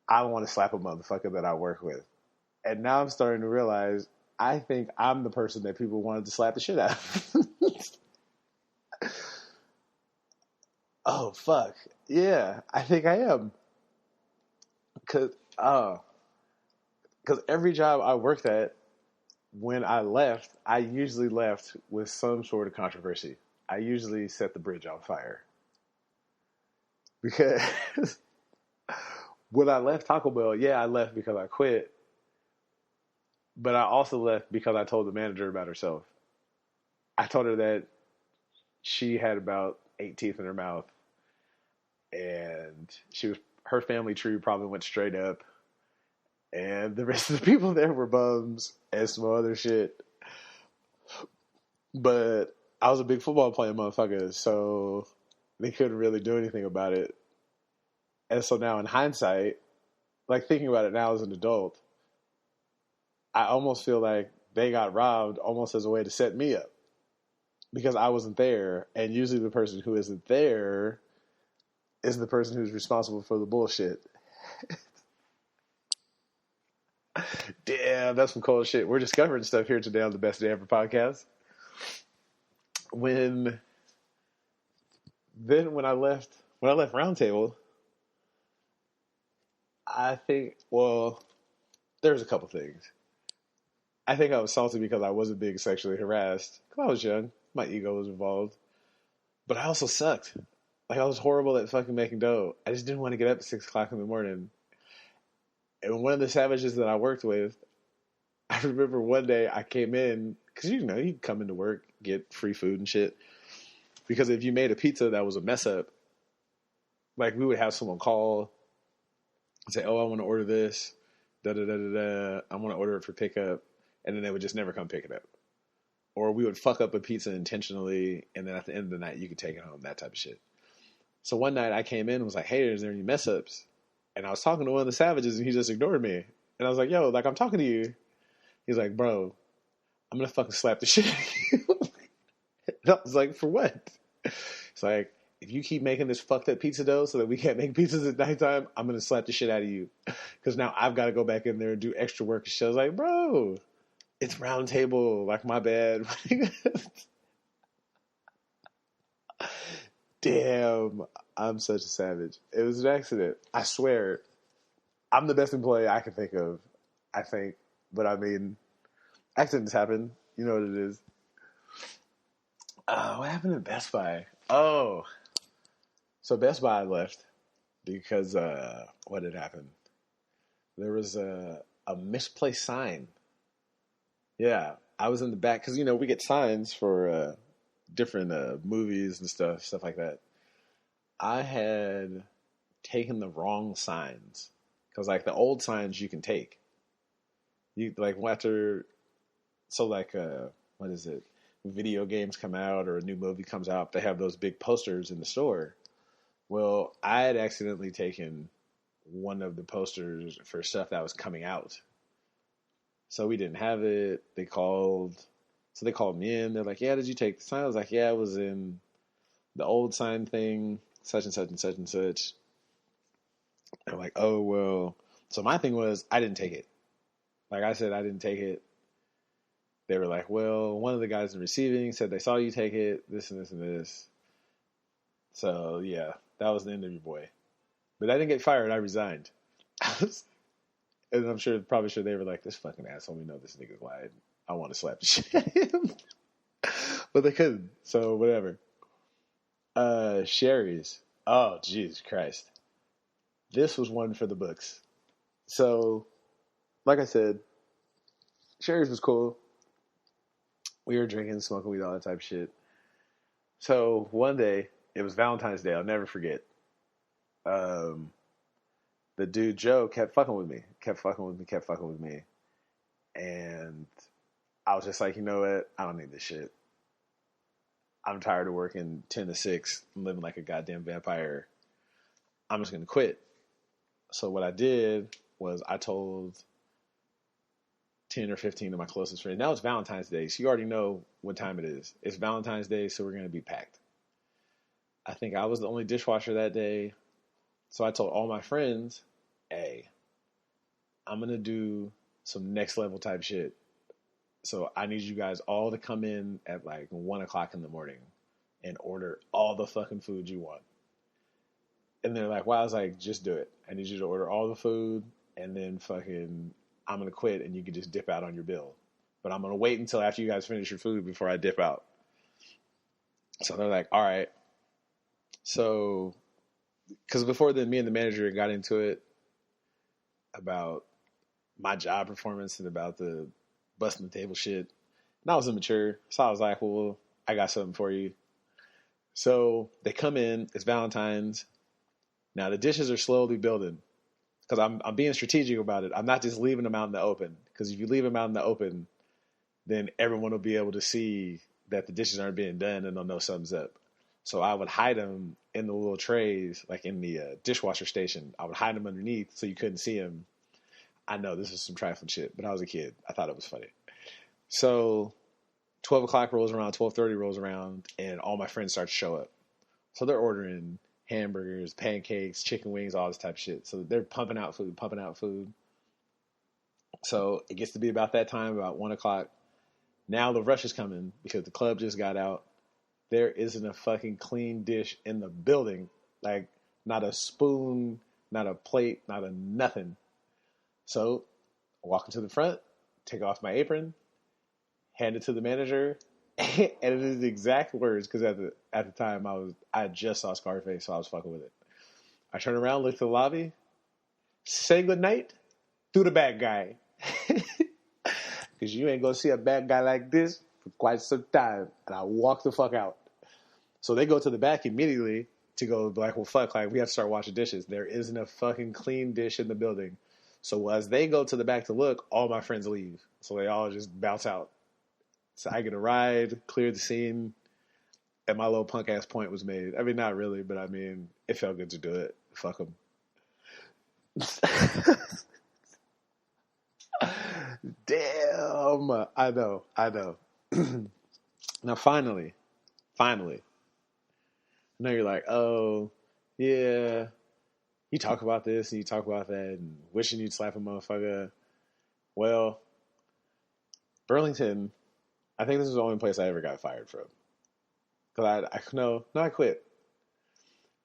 I want to slap a motherfucker that I work with. And now I'm starting to realize I think I'm the person that people wanted to slap the shit out of. Oh, fuck. Yeah, I think I am. Because every job I worked at, when I left, I usually left with some sort of controversy. I usually set the bridge on fire. Because when I left Taco Bell, yeah, I left because I quit. But I also left because I told the manager about herself. I told her that she had about 8 teeth in her mouth. And her family tree probably went straight up. And the rest of the people there were bums and some other shit. But I was a big football playing motherfucker, so they couldn't really do anything about it. And so now in hindsight, like thinking about it now as an adult, I almost feel like they got robbed almost as a way to set me up. because I wasn't there, and usually the person who isn't there is the person who's responsible for the bullshit. Damn, that's some cold shit. We're discovering stuff here today on the Best Day Ever podcast. When when I left Roundtable, I think, well, there's a couple things. I think I was salty because I wasn't being sexually harassed. Because I was young, my ego was involved, but I also sucked. Like, I was horrible at fucking making dough. I just didn't want to get up at 6 o'clock in the morning. And one of the savages that I worked with, I remember one day I came in, because you come into work, get free food and shit. Because if you made a pizza that was a mess up, like, we would have someone call and say, oh, I want to order this, da-da-da-da-da, I want to order it for pickup, and then they would just never come pick it up. Or we would fuck up a pizza intentionally, and then at the end of the night, you could take it home, that type of shit. So one night I came in and was like, hey, is there any mess ups? And I was talking to one of the savages, and he just ignored me. And I was like, yo, like, I'm talking to you. He's like, bro, I'm going to fucking slap the shit out of you. And I was like, for what? It's like, if you keep making this fucked up pizza dough so that we can't make pizzas at nighttime, I'm going to slap the shit out of you. Because now I've got to go back in there and do extra work and shit. I was like, bro, it's round table. Like, my bad. Damn, I'm such a savage. It was an accident. I swear. I'm the best employee I can think of, I think. But I mean, accidents happen. You know what it is. What happened at Best Buy? Oh, so Best Buy left because what had happened? There was a misplaced sign. Yeah, I was in the back because we get signs for different movies and stuff like that. I had taken the wrong signs because like the old signs you can take. You like after, so like what is it? Video games come out or a new movie comes out, they have those big posters in the store. Well, I had accidentally taken one of the posters for stuff that was coming out. So we didn't have it. They called me in. They're like, yeah, did you take the sign? I was like, yeah, it was in the old sign thing, such and such and such and such. And I'm like, oh, well. So my thing was, I didn't take it. Like I said, I didn't take it. They were like, well, one of the guys in receiving said they saw you take it, this and this and this. So, yeah, that was the end of your boy. But I didn't get fired. I resigned. And I'm probably sure they were like, this fucking asshole, we know this nigga's lying. I want to slap the shit out of him. But they couldn't. So, whatever. Sherry's. Oh, Jesus Christ. This was one for the books. So, like I said, Sherry's was cool. We were drinking, smoking weed, all that type of shit. So one day, it was Valentine's Day. I'll never forget. The dude, Joe, kept fucking with me. And I was just like, you know what? I don't need this shit. I'm tired of working 10 to 6 and living like a goddamn vampire. I'm just going to quit. So what I did was I told 10 or 15 of my closest friends. Now it's Valentine's Day, so you already know what time it is. It's Valentine's Day, so we're going to be packed. I think I was the only dishwasher that day. So I told all my friends, hey, I'm going to do some next level type shit. So I need you guys all to come in at like 1 o'clock in the morning and order all the fucking food you want. And they're like, wow. I was like, just do it. I need you to order all the food and then fucking I'm going to quit and you can just dip out on your bill. But I'm going to wait until after you guys finish your food before I dip out. So they're like, all right. So, because before then, me and the manager got into it about my job performance and about the busting the table shit. And I was immature. So I was like, well, I got something for you. So they come in. It's Valentine's. Now the dishes are slowly building. Because I'm being strategic about it. I'm not just leaving them out in the open. Because if you leave them out in the open, then everyone will be able to see that the dishes aren't being done and they'll know something's up. So I would hide them in the little trays, like in the dishwasher station. I would hide them underneath so you couldn't see them. I know this is some trifling shit, but I was a kid. I thought it was funny. So 12 o'clock rolls around, 12:30 rolls around, and all my friends start to show up. So they're ordering hamburgers, pancakes, chicken wings, all this type of shit. So they're pumping out food, pumping out food. So it gets to be about that time, about 1 o'clock. Now the rush is coming because the club just got out. There isn't a fucking clean dish in the building. Like, not a spoon, not a plate, not a nothing. So I walk into the front, take off my apron, hand it to the manager, and it is the exact words, because at the time I just saw Scarface, so I was fucking with it. I turn around, look to the lobby, say goodnight to the bad guy. Because you ain't gonna see a bad guy like this for quite some time. And I walk the fuck out. So they go to the back immediately to go like, well, fuck, like we have to start washing dishes. There isn't a fucking clean dish in the building. So as they go to the back to look, all my friends leave. So they all just bounce out. So I get a ride, clear the scene, and my little punk ass point was made. I mean, not really, but I mean, it felt good to do it. Fuck them. Damn. I know. Now, finally, I know you're like, oh, yeah, you talk about this and you talk about that and wishing you'd slap a motherfucker. Well, Burlington, I think this is the only place I ever got fired from. Because I quit.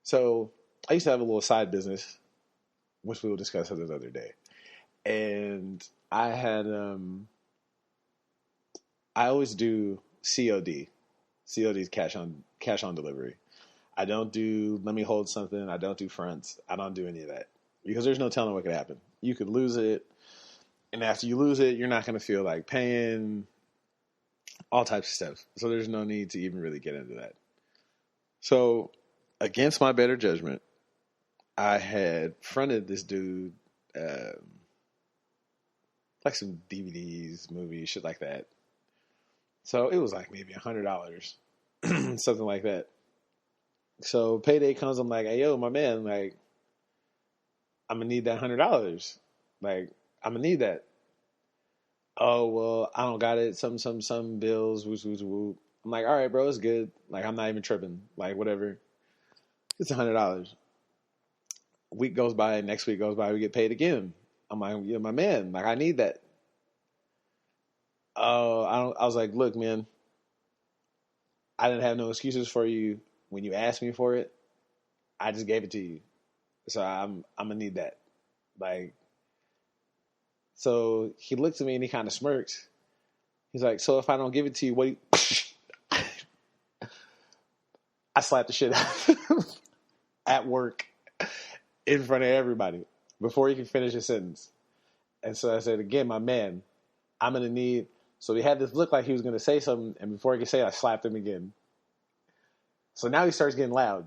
So I used to have a little side business, which we will discuss another day. And I had, I always do COD. COD is cash on delivery. I don't do, let me hold something. I don't do fronts. I don't do any of that. Because there's no telling what could happen. You could lose it. And after you lose it, you're not going to feel like paying, all types of stuff. So there's no need to even really get into that. So against my better judgment, I had fronted this dude, like some DVDs, movies, shit like that. So it was like maybe $100, something like that. So payday comes, I'm like, hey, yo, my man, like, I'm going to need that $100. Like, I'm going to need that. Oh, well, I don't got it. Some bills, woo. I'm like, all right, bro, it's good. Like, I'm not even tripping. Like, whatever. It's $100. Week goes by, next week goes by, we get paid again. I'm like, yeah, my man, like, I need that. Oh, I was like, look, man, I didn't have no excuses for you when you asked me for it. I just gave it to you. So I'm gonna need that. Like, so he looks at me and he kind of smirks. He's like, so if I don't give it to you, what do you... I slapped the shit out of him at work in front of everybody before he could finish his sentence. And so I said, again, my man, I'm going to need... So he had this look like he was going to say something, and before he could say it, I slapped him again. So now he starts getting loud.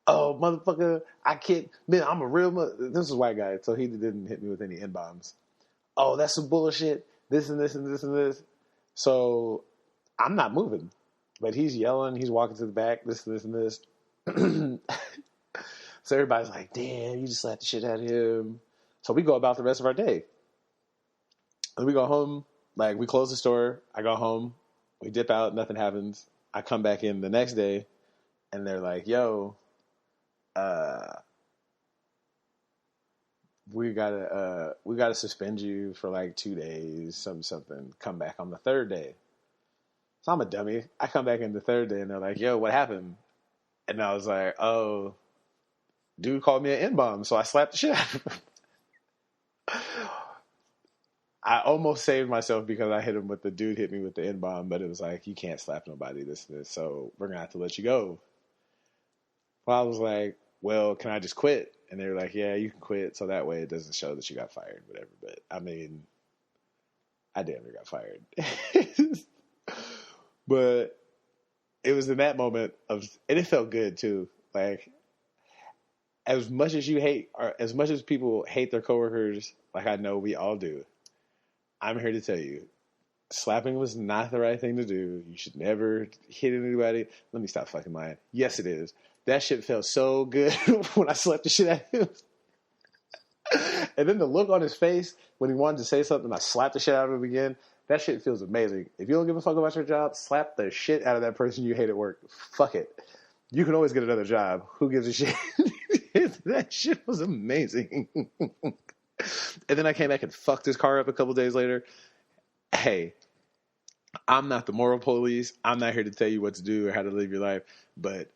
Oh, motherfucker, I can't... Man, I'm a real... This is a white guy, so he didn't hit me with any N-bombs. Oh, that's some bullshit. This and this and this and this. So I'm not moving. But he's yelling. He's walking to the back. This and this and this. So everybody's like, damn, you just slapped the shit out of him. So we go about the rest of our day. And we go home. Like, we close the store. I go home. We dip out. Nothing happens. I come back in the next day. And they're like, yo, we gotta suspend you for like 2 days, something. Come back on the third day. So I'm a dummy. I come back in the third day and they're like, yo, what happened? And I was like, oh, dude called me an N-bomb, so I slapped the shit out of him. I almost saved myself because I hit him with the dude hit me with the N-bomb, but it was like, you can't slap nobody, this, so we're gonna have to let you go. Well, I was like, well, can I just quit? And they were like, yeah, you can quit, so that way it doesn't show that you got fired, whatever. But, I mean, I damn near got fired. But it was in that moment and it felt good, too. Like, as much as you hate, or as much as people hate their coworkers, like I know we all do, I'm here to tell you, slapping was not the right thing to do. You should never hit anybody. Let me stop fucking lying. Yes, it is. That shit felt so good when I slapped the shit out of him. And then the look on his face when he wanted to say something, I slapped the shit out of him again. That shit feels amazing. If you don't give a fuck about your job, slap the shit out of that person you hate at work. Fuck it. You can always get another job. Who gives a shit? That shit was amazing. And then I came back and fucked his car up a couple days later. Hey, I'm not the moral police. I'm not here to tell you what to do or how to live your life. But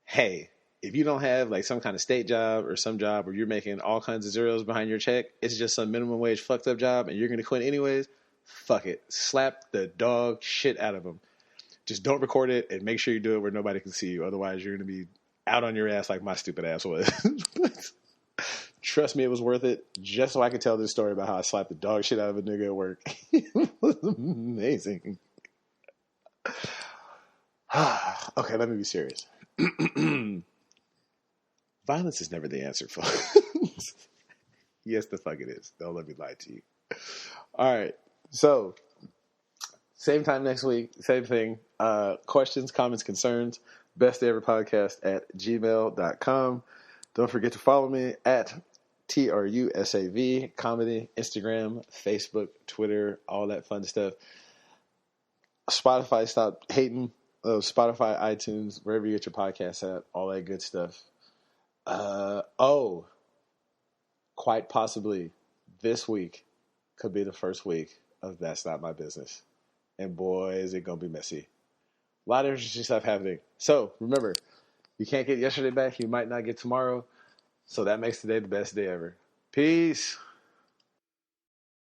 hey, if you don't have like some kind of state job or some job where you're making all kinds of zeros behind your check, it's just some minimum wage fucked up job and you're going to quit anyways, fuck it. Slap the dog shit out of them. Just don't record it and make sure you do it where nobody can see you. Otherwise, you're going to be out on your ass like my stupid ass was. Trust me, it was worth it just so I could tell this story about how I slapped the dog shit out of a nigga at work. It was amazing. Okay, let me be serious. Violence is never the answer, folks. Yes, the fuck it is. Don't let me lie to you. All right. So, same time next week, same thing. Questions, comments, concerns, bestdayeverpodcast@gmail.com. Don't forget to follow me at TRUSAV, comedy, Instagram, Facebook, Twitter, all that fun stuff. Spotify, stop hating. Spotify, iTunes, wherever you get your podcasts at, all that good stuff. Quite possibly this week could be the first week of That's Not My Business. And boy, is it going to be messy. A lot of interesting stuff happening. So remember, you can't get yesterday back. You might not get tomorrow. So that makes today the best day ever. Peace.